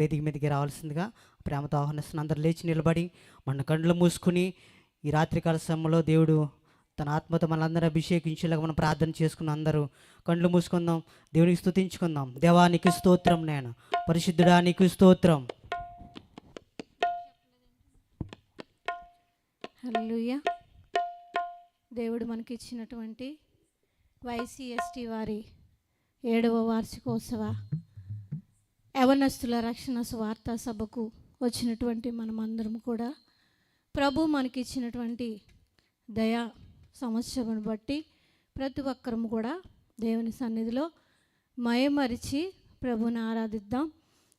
వేదిక మీదకి రావాల్సిందిగా ప్రేమతో ఆహ్వానిస్తున్న అందరూ లేచి నిలబడి మన కళ్ళు మూసుకుని ఈ రాత్రికాల సమయంలో దేవుడు తన ఆత్మతో మనందరూ అభిషేకించేలాగా మనం ప్రార్థన చేసుకున్న అందరూ కళ్ళు మూసుకుందాం, దేవునికి స్తుతించుకుందాం. దేవానికి స్తోత్రం, నేను పరిశుద్ధుడానికి స్తోత్రం. హల్లెలూయా. దేవుడు మనకి ఇచ్చినటువంటి YCST వారి 7వ వార్షికోత్సవ యవనస్తుల రక్షణ సువార్త సభకు వచ్చినటువంటి మనమందరం కూడా ప్రభు మనకి ఇచ్చినటువంటి దయా సంవత్సరం బట్టి ప్రతి ఒక్కరము కూడా దేవుని సన్నిధిలో మయమరిచి ప్రభుని ఆరాధిద్దాం.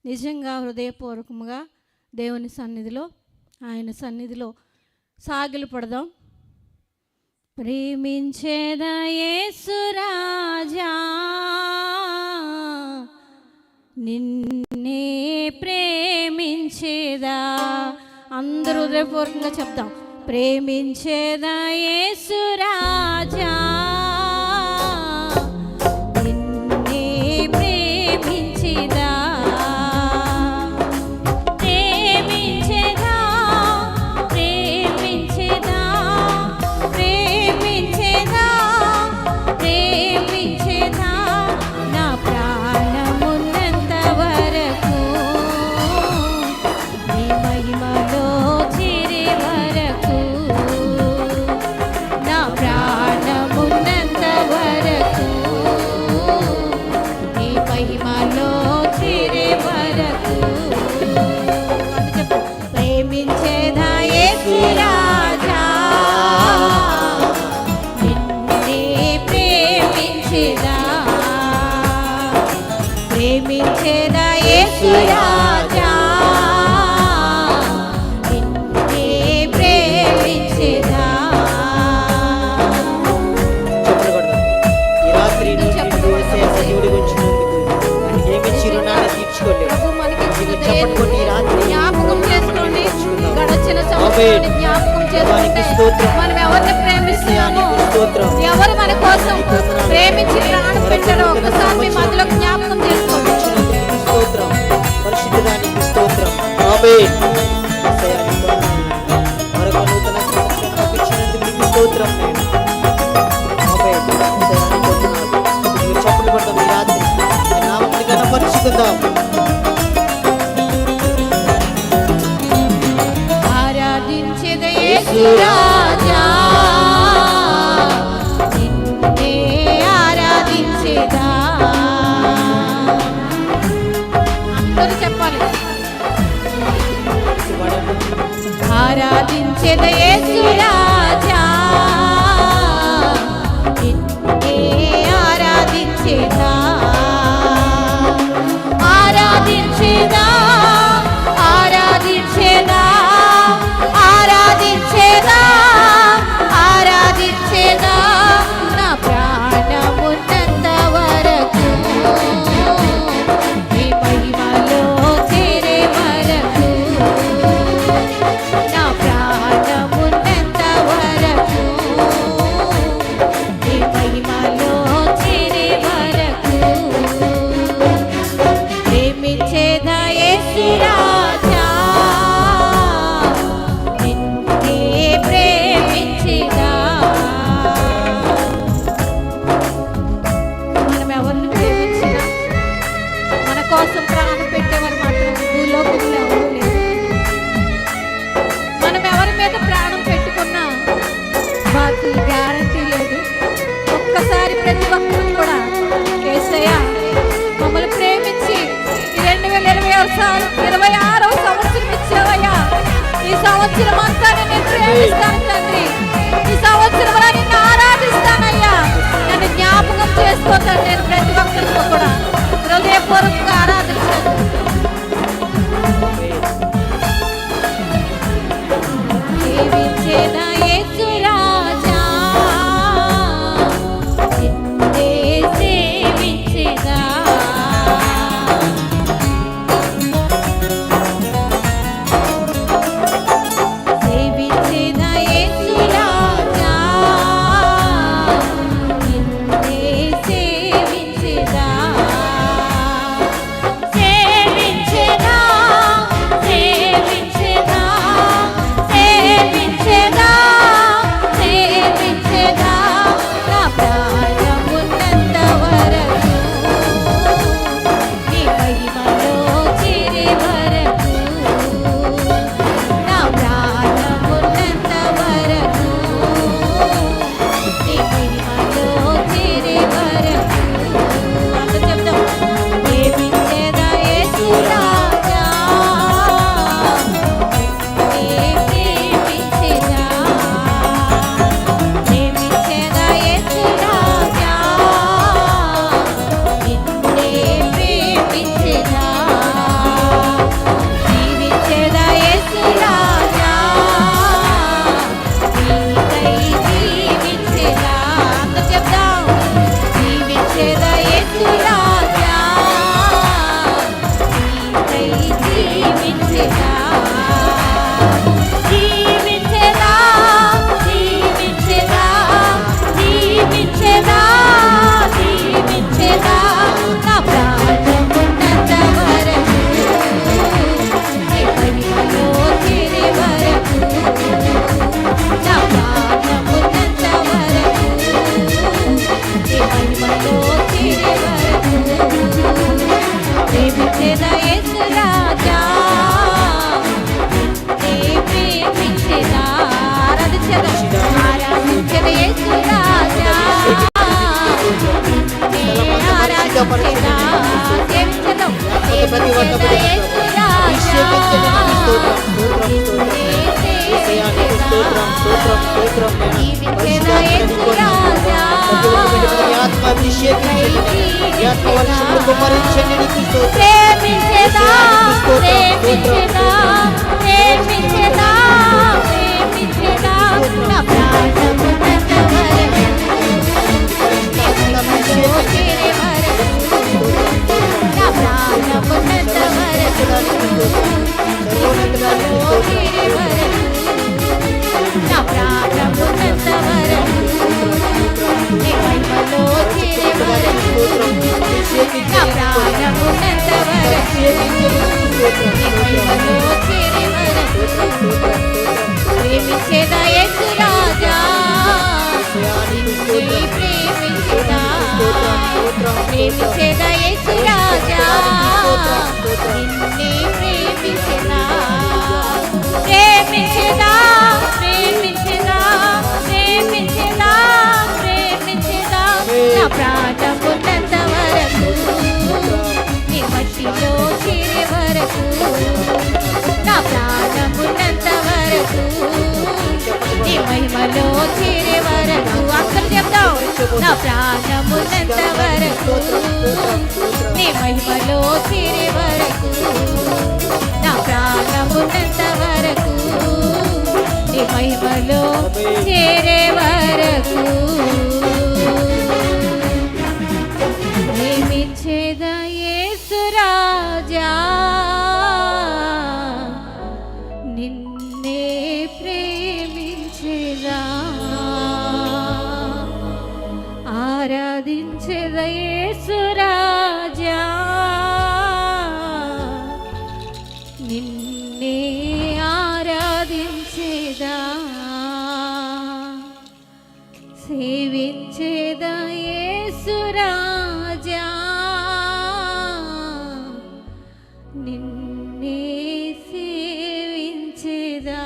నిజంగా హృదయపూర్వకంగా దేవుని సన్నిధిలో ఆయన సన్నిధిలో సాగిలు పడదాం. ప్రేమించేదా యేసు రాజా, నిన్నే ప్రేమించేదా. అందరూ హృదయపూర్వకంగా చెప్తాం. ప్రేమించేదా యేసు రాజా, నిన్నే ప్రేమించేదా. ప్రేమించేదా, ప్రేమించేదా, ప్రేమించేదా, ప్రేమించేదా. నా ప్రాణమున్నంత వరకు నీ మహిమలో చేరే వరకు, నా ప్రాణమున్నంత వరకు నీ మహిమలో చేరే వరకు. ప్రేమించేదా యేసు రాజా, నిన్నే ప్రేమించేదా. ప్రేమించేదా యేసు రాజా, నిన్నే ప్రేమించేదా. చెప్పులు కొడదాం. ఈ రాత్రి సజీవుడిగా ఉంచినందుకు ఆయనకి ఏమి చిరునాన్ని తీర్చుకోలేదు. ప్రభు మనకిచ్చిన చప్పట్లు కొట్టి ఈ రాత్రి జ్ఞాపకం చేసుకోండి. గడచిన ఆమేన్. సంవత్సరాన్ని జ్ఞాపకం చేసుకుంటే దేవానికి స్తోత్రం. మనం ఎవరిని ప్రేమిస్తున్నామో, దేవానికి స్తోత్రం. ఎవరు మన కోసం ప్రేమించి ప్రాణం పెట్టారో ఒక్కసారి మీ మధ్యలో జ్ఞాపకం చేసుకోండి. ఇచ్చినందుకు స్తోత్రం. పరిశుద్ధుడానికి స్తోత్రం. ఆమేన్. యేసయ్యానికి వందనాలు. మరొక నూతన సంవత్సరం నాకు ఇచ్చినందుకు నీకు స్తోత్రం నేను. ఆమేన్. యేసయ్యానికి వందనాలు. మీరు చప్పట్లు కొడదాం ఈ రాత్రి. ఆయన నామమును ఘనపరుచుకుందాం. ఆరాధించేద యేసు రాజా, నిన్నే ఆరాధించేదా. అందరూ చెప్పాలి. ఆరాధించేద యేసు రాజా, నిన్నే ఆరాధించేదా. ఆరాధించేదా, ఆరాధించేదా, ఆరాధించేదా, ఆరాధించేదా. నా ప్రాణమున్నంత వరకు నీ మహిమలో చేరే వరకు, నా ప్రాణమున్నంత వరకు నీ మహిమలో చేరే వరకు. ప్రేమించేదా యేసు రాజా, నిన్నే ప్రేమించేదా. మనం ఎవరిని ప్రేమించినా మన కోసం ప్రాణం పెట్టేవారు మాత్రం భూలోకంలో ఎవరూ లేరు. మనం ఎవరి మీద ప్రాణం పెట్టుకున్నా మాకు గ్యారంటీ లేదు. ఒక్కసారి ప్రతి ఒక్కరు కూడా యేసయ్య మమ్మల్ని ప్రేమించి ఈ 2026వ సంవత్సరం ఇచ్చావయ్యా, ఈ సంవత్సరం అంతా నేను ప్రేమిస్తాను తండ్రి, ఈ సంవత్సరంలో నిన్ను ఆరాధిస్తానయ్యా, నన్ను జ్ఞాపకం చేసుకోతాను. నేను ప్రతి ఒక్కరితో కూడా హృదయపూర్వకంగా ఆరాధిస్తాను. సేవించేదా యేసు రాజా, నిన్నే సేవించేదా. సేవించేదా యేసు రాజా, నిన్నే సేవించేదా. జీవించెదా జీవించెదా జీవించెదా జీవించెదా జీవించెదా నా ప్రాణమున్నంత వరకు నీ మహిమలో చేరే వరకు నా ప్రాణమున్నంత వరకు నీ మహిమలో చేరే వరకు ప్రేమించెదా యేసు రాజా నీ ప్రేమించెదా ఆరాధించెదా యేసు రాజా నీ ఆరాధించెదా సేవించెదా ప్రేమించెదా యేసు రాజా జీవించెదా యేసు రాజా ప్రేమించెదా ప్రేమించెదా ప్రేమించెదా ప్రేమించెదా నా ప్రాణమున్నంత వరకు నీ మహిమలో చేరే వరకు నా ప్రాణమున్నంత వరకు నీ మహిమలో చేరే వరకు నా ప్రాణమున్నంత వరకు నీ మహిమలో చేరే వరకు నా ప్రాణమున్నంత వరకు నీ మహిమలో చేరే వరకు ప్రేమించెదా యేసు రాజా నిన్నే ప్రేమించెదా ప్రేమించెదా యేసు రాజా నిన్నే ప్రేమించెదా ప్రేమించెదా ప్రేమించెదా ప్రేమించెదా ప్రేమించెదా నా ప్రాణమున్నంత వరకు నీ మట్టిలో చేరే వరకు నా ప్రాణమున్నంత వరకు నీ మహిమలో చేరే వరకు అక్కడ చెప్తావు నా ప్రాణమున్నంత వరకు నీ మహిమలో చేరే వరకు నా ప్రాణమున్నంత వరకు నీ మహిమలో చేరే వరకు ప్రేమించెదా యేసు రాజా నిన్నే ప్రేమించెదా ఆరాధించెదా యేసు రాజా నిన్నే ఆరాధించెదా సేవించెదా యేసు రాజా నిన్నే సేవించెదా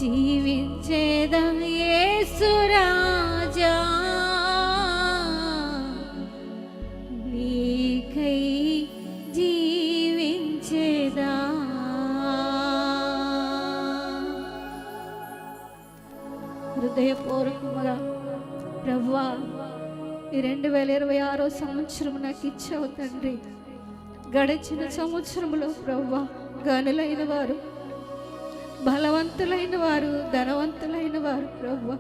జీవించెదా యేసు రాజా నీకై జీవించెదా హృదయపూర్వకంగా ప్రభువా ఈ 2026 సంవత్సరం నాకు ఇచ్చావు తండ్రి. గడిచిన సంవత్సరంలో ప్రభువా గనులైన వారు, బలవంతులైన వారు, ధనవంతులైన వారు ప్రభువా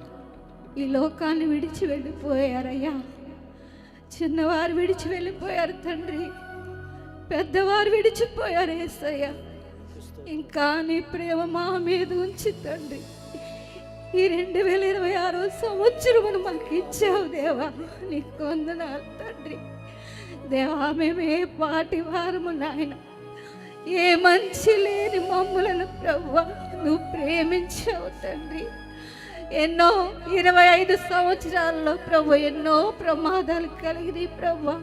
ఈ లోకాన్ని విడిచి వెళ్ళిపోయారయ్యా. చిన్నవారు విడిచి వెళ్ళిపోయారు తండ్రి, పెద్దవారు విడిచిపోయారు యేసయ్య. ఇంకా నీ ప్రేమ మా మీద ఉంచి తండ్రి ఈ 2026 సంవత్సరమును మాకు ఇచ్చావు దేవా, నీకు వందనాలు తండ్రి. దేవా మేము ఏ పాటి వారము నాయన, ఏ మంచి లేని మమ్ములను ప్రభువా నువ్వు ప్రేమించావు తండ్రి. ఎన్నో 25 సంవత్సరాల్లో ప్రభు ఎన్నో ప్రమాదాలు కలిగినాయి ప్రభువా.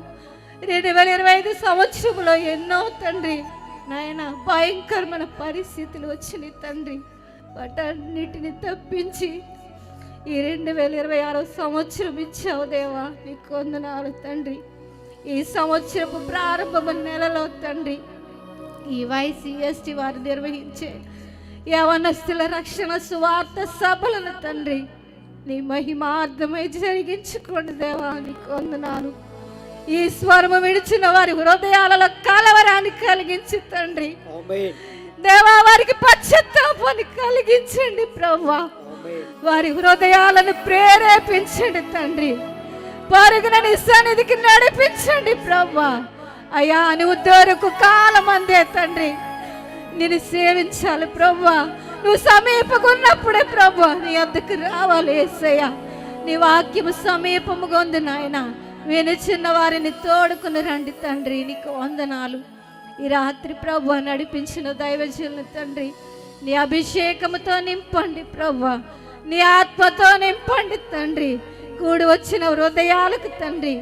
2025 సంవత్సరంలో ఎన్నో తండ్రి నాయన భయంకరమైన పరిస్థితులు వచ్చినాయి తండ్రి. వాటన్నిటిని తప్పించి ఈ 2026 సంవత్సరం ఇచ్చావు దేవా, నీకు వందనాలు తండ్రి. ఈ సంవత్సరపు ప్రారంభము నెలలో తండ్రి ఈ YCST వారు నిర్వహించే యవనస్తుల రక్షణ సువార్త సభలను తండ్రి నీ మహిమార్థమై జరిగించుకోండి దేవా, నీకు వందనాలు. ఈ స్వరము విడిచిన వారి హృదయాలలో కలవరాన్ని కలిగించి తండ్రి దేవా వారికి పశ్చాత్తాపాన్ని కలిగించండి ప్రభువా. వారి హృదయాలను ప్రేరేపించండి తండ్రి, పరుగున నీ సన్నిధికి నడిపించండి ప్రభువా. అయ్యా నువ్వు దొరకు కాలం అందే తండ్రి నేను సేవించాలి ప్రభువా. నువ్వు సమీపకున్నప్పుడే ప్రభువా నీ వద్దకు రావాలి యేసయ్యా. నీ వాక్యము సమీపముగా ఉంది నాయన. వినుచున్న వారిని తోడుకుని రండి తండ్రి. నీకు వందనాలు. ఈ రాత్రి ప్రభువా నడిపించిన దైవజనులు తండ్రి నీ అభిషేకముతో నింపండి ప్రభువా. నీ ఆత్మతో నింపండి తండ్రి. కూడి వచ్చిన హృదయాలకు తండ్రి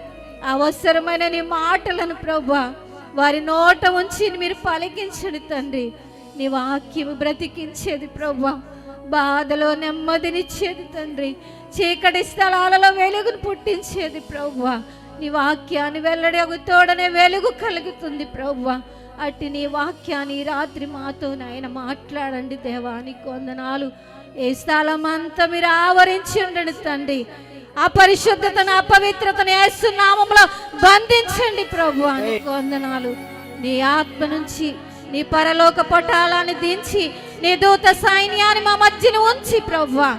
అవసరమైన నీ మాటలను ప్రభువా వారి నోట ఉంచి మీరు పలికించండి తండ్రి. నీ వాక్యము బ్రతికించేది ప్రభువా. బాధలో నెమ్మదినిచ్చేది తండ్రి. చీకటి స్థలాలలో వెలుగును పుట్టించేది ప్రభువా. నీ వాక్యాన్ని వెల్లడి ఒక తోడనే వెలుగు కలుగుతుంది ప్రభువా. అట్టి నీ వాక్యాన్ని రాత్రి మాతో నాయన మాట్లాడండి దేవానికి వందనాలు. ఏ స్థలం అంతా మీరు ఆవరించి ఉండండి తండ్రి. అపరిశుద్ధతను అపవిత్రతను యేసు నామములో బంధించండి ప్రభువా. నీకు వందనాలు. నీ ఆత్మ నుంచి నీ పరలోక పటాలాన్ని దించి నీ దూత సైన్యాన్ని మా మధ్యన ఉంచి ప్రభువా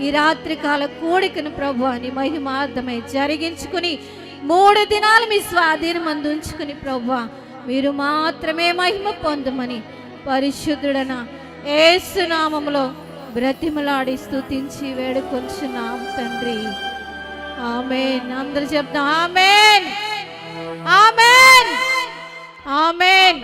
ఈ రాత్రి కాల కూడికను ప్రభువా నీ మహిమార్థమై జరిగించుకుని 3 దినాలు మీ స్వాధీనం అందించుకుని ప్రభువా మీరు మాత్రమే మహిమ పొందమని పరిశుద్ధుడన యేసు నామములో బ్రతిమలాడి స్తుతించి వేడుకొంచున్నాం తండ్రి. ఆమేన్. అందరూ చెప్తాం ఆమేన్, ఆమేన్, ఆమేన్.